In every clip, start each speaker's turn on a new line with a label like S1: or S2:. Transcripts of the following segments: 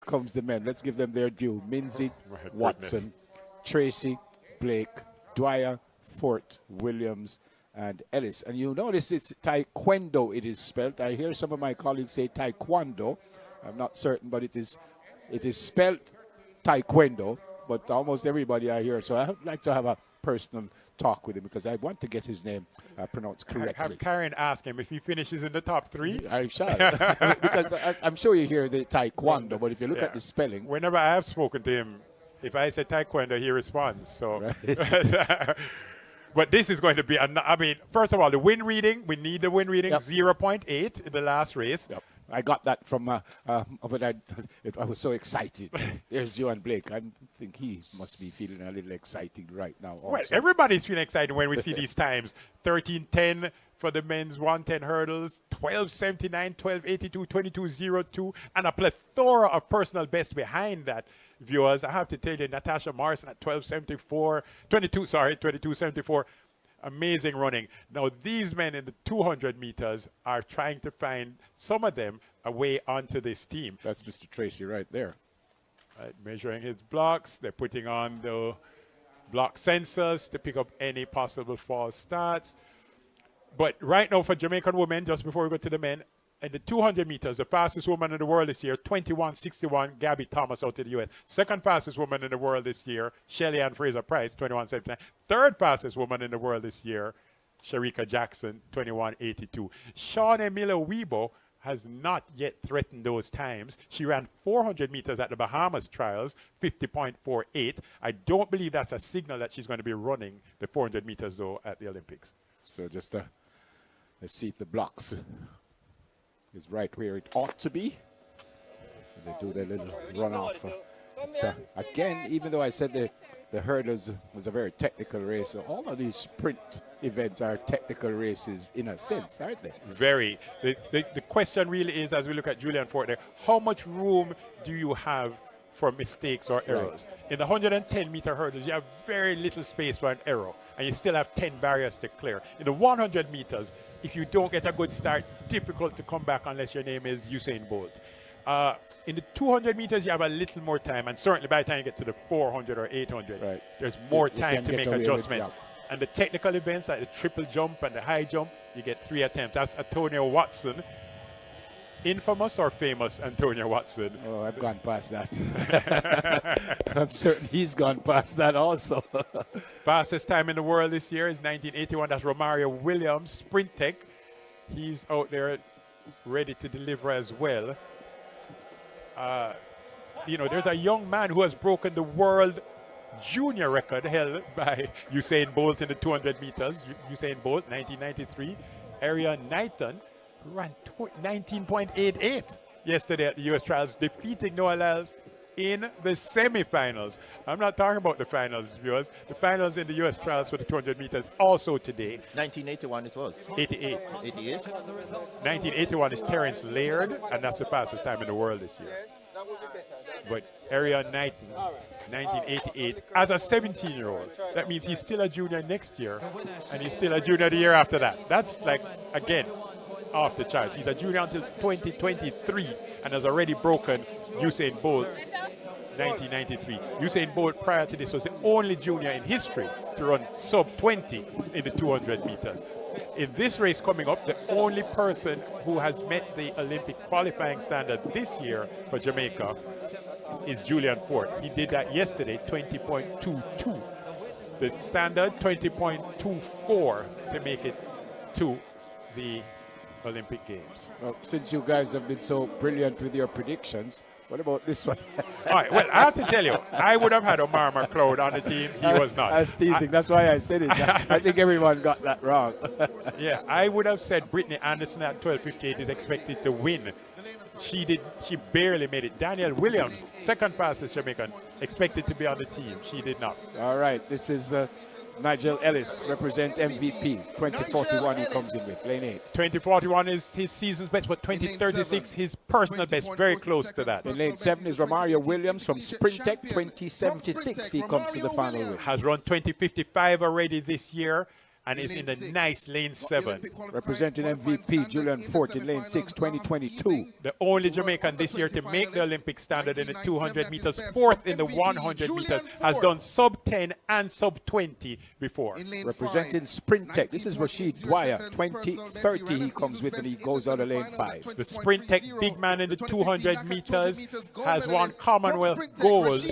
S1: comes the men. Let's give them their due. Minzy,
S2: My
S1: Watson,
S2: goodness.
S1: Tracy, Blake, Dwyer, Fort, Williams, and Ellis. And you notice it's taekwondo it is spelt. I hear some of my colleagues say taekwondo. I'm not certain, but it is spelt taekwondo. But almost everybody I hear. So I'd like to have a personal talk with him because I want to get his name pronounced correctly.
S2: Have Karen ask him if he finishes in the top 3.
S1: I shall. Because I'm sure you hear the taekwondo, but if you look at the spelling.
S2: Whenever I have spoken to him, if I say taekwondo, he responds. So,
S1: Right.
S2: But this is going to be, I mean, first of all, the win reading, we need the win reading,
S1: Yep.
S2: 0.8 in the last race.
S1: Yep. I got that from, but I was so excited. There's Yohan Blake. I think he must be feeling a little excited right now also.
S2: Well, everybody's feeling excited when we see these times. 13:10 for the men's 110 hurdles, 12:79, 12:82, 22:02, and a plethora of personal bests behind that. Viewers, I have to tell you, Natasha Morrison at 22:74. Amazing running. Now, these men in the 200 meters are trying to find, some of them, a way onto this team.
S1: That's Mr. Tracy right there.
S2: Right, measuring his blocks. They're putting on the block sensors to pick up any possible false starts. But right now for Jamaican women, just before we go to the men, in the 200 meters, the fastest woman in the world this year, 21:61, Gabby Thomas out of the U.S. Second fastest woman in the world this year, Shelly Ann Fraser-Price, 21:79. Third fastest woman in the world this year, Sharika Jackson, 21:82. Shawnee Miller-Weibo has not yet threatened those times. She ran 400 meters at the Bahamas trials, 50.48. I don't believe that's a signal that she's going to be running the 400 meters, though, at the Olympics.
S1: So just let's see if the blocks is right where it ought to be. So they do their little runoff. Again, even though I said the hurdles was a very technical race, so all of these sprint events are technical races in a sense, aren't they?
S2: Very. The question really is, as we look at Julian Fort there, how much room do you have for mistakes or errors? Right. In the 110-meter hurdles, you have very little space for an error, and you still have 10 barriers to clear. In the 100 meters, if you don't get a good start, difficult to come back unless your name is Usain Bolt. In the 200 meters, you have a little more time, and certainly by the time you get to the 400 or 800,
S1: right,
S2: there's more time to make adjustments.
S1: With, yeah.
S2: And the technical events like the triple jump and the high jump, you get 3 attempts. That's Antonio Watson. Infamous or famous Antonio Watson?
S1: Oh, I've gone past that. I'm certain he's gone past that also.
S2: Fastest time in the world this year is 1981. That's Romario Williams, Sprint Tech. He's out there ready to deliver as well. There's a young man who has broken the world junior record held by Usain Bolt in the 200 meters. Usain Bolt, 1993. Arian Knighton ran 19.88 yesterday at the U.S. trials, defeating Noah Lyles in the semifinals. I'm not talking about the finals, viewers. The finals in the U.S. trials for the 200 meters also today.
S3: 1981 it was.
S2: 88.
S3: 88?
S2: 1981 is Terrence Laird, and that's the fastest time in the world this year. But Arian Knighton, 1988, as a 17-year-old. That means he's still a junior next year, and he's still a junior the year after that. That's like, again, off the charts. He's a junior until 2023 and has already broken Usain Bolt's 1993. Usain Bolt prior to this was the only junior in history to run sub-20 in the 200 meters. In this race coming up, the only person who has met the Olympic qualifying standard this year for Jamaica is Julian Fort. He did that yesterday, 20.22. The standard, 20.24 to make it to the Olympic Games.
S1: Well, since you guys have been so brilliant with your predictions, what about this one?
S2: All right, well, I have to tell you, I would have had Omar McLeod on the team. He was not.
S1: I was teasing. That's why I said it. I think everyone got that wrong.
S2: Yeah, I would have said Brittany Anderson at 12:58 is expected to win. She barely made it. Danielle Williams, second fastest Jamaican, expected to be on the team. She did not.
S1: All right, this is Nigel Ellis, represent MVP. 2041 he comes in with, lane 8.
S2: 2041 is his season's best, but 2036 his personal best, very close to that.
S1: In lane 7 is Romario Williams from Sprint Tech. 2076 he comes to the final with.
S2: Has run 2055 already this year. and is in the nice lane 7.
S1: Representing MVP, Julian Fort in lane 6, 2022.
S2: The only Jamaican this year to make the Olympic standard in the 200 meters, fourth in the 100 meters, has done sub 10 and sub 20 before.
S1: Representing Sprint Tech, this is Rashid Dwyer, 2030 he comes with and he goes out of lane 5.
S2: The Sprint Tech big man in the 200 meters has won Commonwealth gold.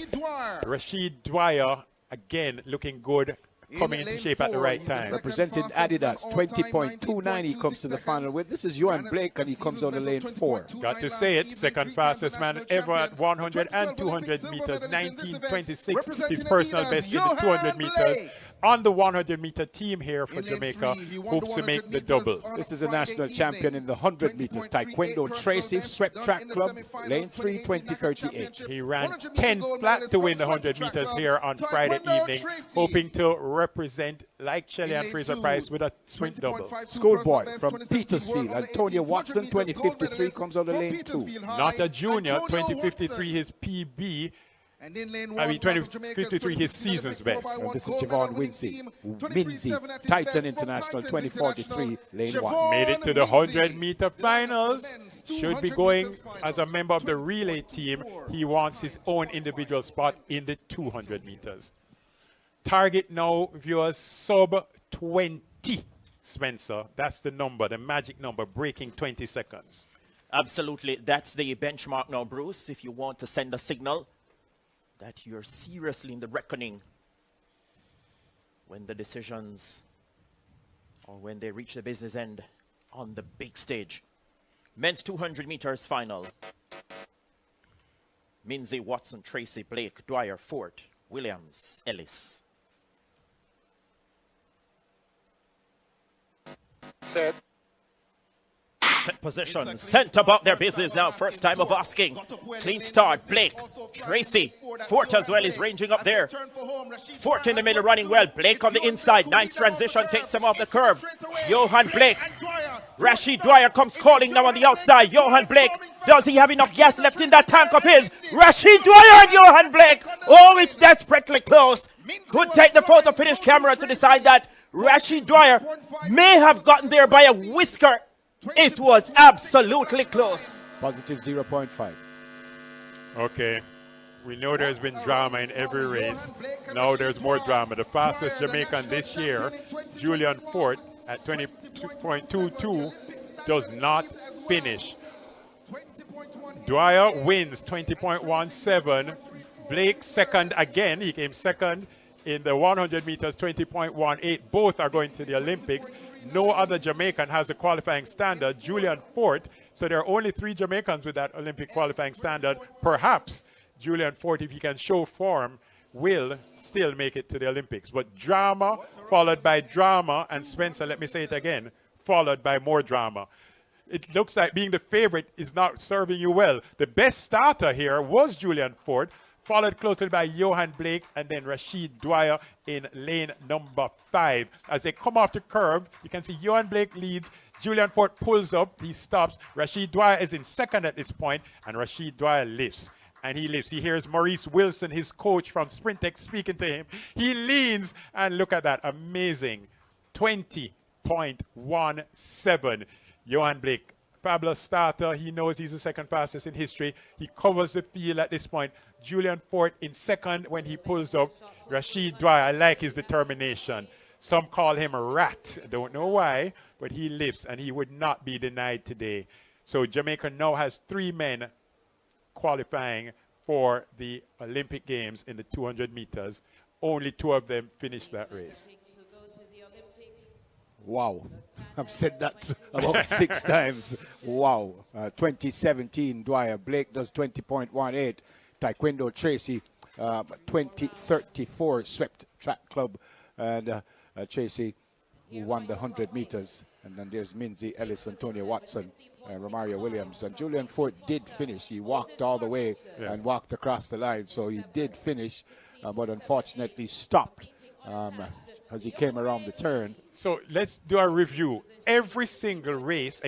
S2: Rashid Dwyer, again, looking good, coming into shape at the right time.
S1: Representing Adidas, 20.29 he comes to the final with. This is Yohan Blake and he comes out of lane 4.
S2: Got to say it, second fastest man ever at 100 and 200 meters, 1926, his personal best in the 200 meters. On the 100-meter team here for Jamaica, hopes to make the double.
S1: This is a national champion in the 100 meters. Taekwondo Tracy, Swept Track Club, lane 3, 2038.
S2: He ran 10 flat to win the 100 meters here on Friday evening, hoping to represent, like Shelley and Fraser Price, with a sprint double.
S1: Schoolboy from Petersfield, Antonio Watson, 2053, comes out of lane 2.
S2: Not a junior, 2053 his PB. I mean, 2053 his season's best.
S1: And this is Javon Minzy, Titan International, 2043, lane 1.
S2: Made it to the 100-meter finals. Should be going as a member of the relay team. He wants his own individual spot in the 200 meters. Target now, viewers, sub 20, Spencer. That's the number, the magic number, breaking 20 seconds.
S3: Absolutely. That's the benchmark now, Bruce. If you want to send a signal that you're seriously in the reckoning when the decisions or when they reach the business end on the big stage. Men's 200 meters final. Minzy, Watson, Tracy, Blake, Dwyer, Fort, Williams, Ellis.
S4: Set.
S3: Set position, sent about their business now. First time of asking. Clean start, Blake, Tracy, Fort as well is ranging up there. Fort in the middle running well. Blake on the inside. Nice transition, takes him off the curve. Yohan Blake. Rashid Dwyer comes calling now on the outside. Yohan Blake, does he have enough gas left in that tank of his? Rashid Dwyer and Yohan Blake. Oh, it's desperately close. Could take the photo finish camera to decide that Rashid Dwyer may have gotten there by a whisker. It was absolutely close.
S1: Positive 0.5.
S2: Okay. We know there's been drama in every race. Now there's more drama. The fastest Jamaican this year, Julian Fort, at 20.22, does not finish. Dwyer wins 20.17. Blake second again. He came second in the 100 meters, 20.18. Both are going to the Olympics. No other Jamaican has a qualifying standard. Julian Fort. So there are only 3 Jamaicans with that Olympic qualifying standard. Perhaps Julian Fort, if he can show form, will still make it to the Olympics. But drama followed by drama, and Spencer, let me say it again, followed by more drama. It looks like being the favorite is not serving you well. The best starter here was Julian Fort, followed closely by Yohan Blake and then Rashid Dwyer in lane number 5. As they come off the curve, you can see Yohan Blake leads. Julian Fort pulls up, he stops. Rashid Dwyer is in second at this point, and Rashid Dwyer lifts. And he lifts. He hears Maurice Wilson, his coach from Sprint Tech, speaking to him. He leans, and look at that, amazing 20.17. Yohan Blake, fabulous starter. He knows he's the second fastest in history. He covers the field at this point. Julian Fort in second when he pulls up. Rashid Dwyer, I like his determination. Some call him a rat. I don't know why, but he lifts, and he would not be denied today. So Jamaica now has 3 men qualifying for the Olympic Games in the 200 meters. Only 2 of them finished that race.
S1: Wow. I've said that about 6 times. Wow. 2017, Dwyer. Blake does 20.18. Taekwondo Tracy, 2034, Swept Track Club. And Tracy, who won the 100 meters. And then there's Minzy, Ellis, Antonio Watson, Romario Williams. And Julian Fort did finish. He walked all the way and walked across the line. So he did finish, but unfortunately stopped as he came around the turn.
S2: So let's do a review. Every single race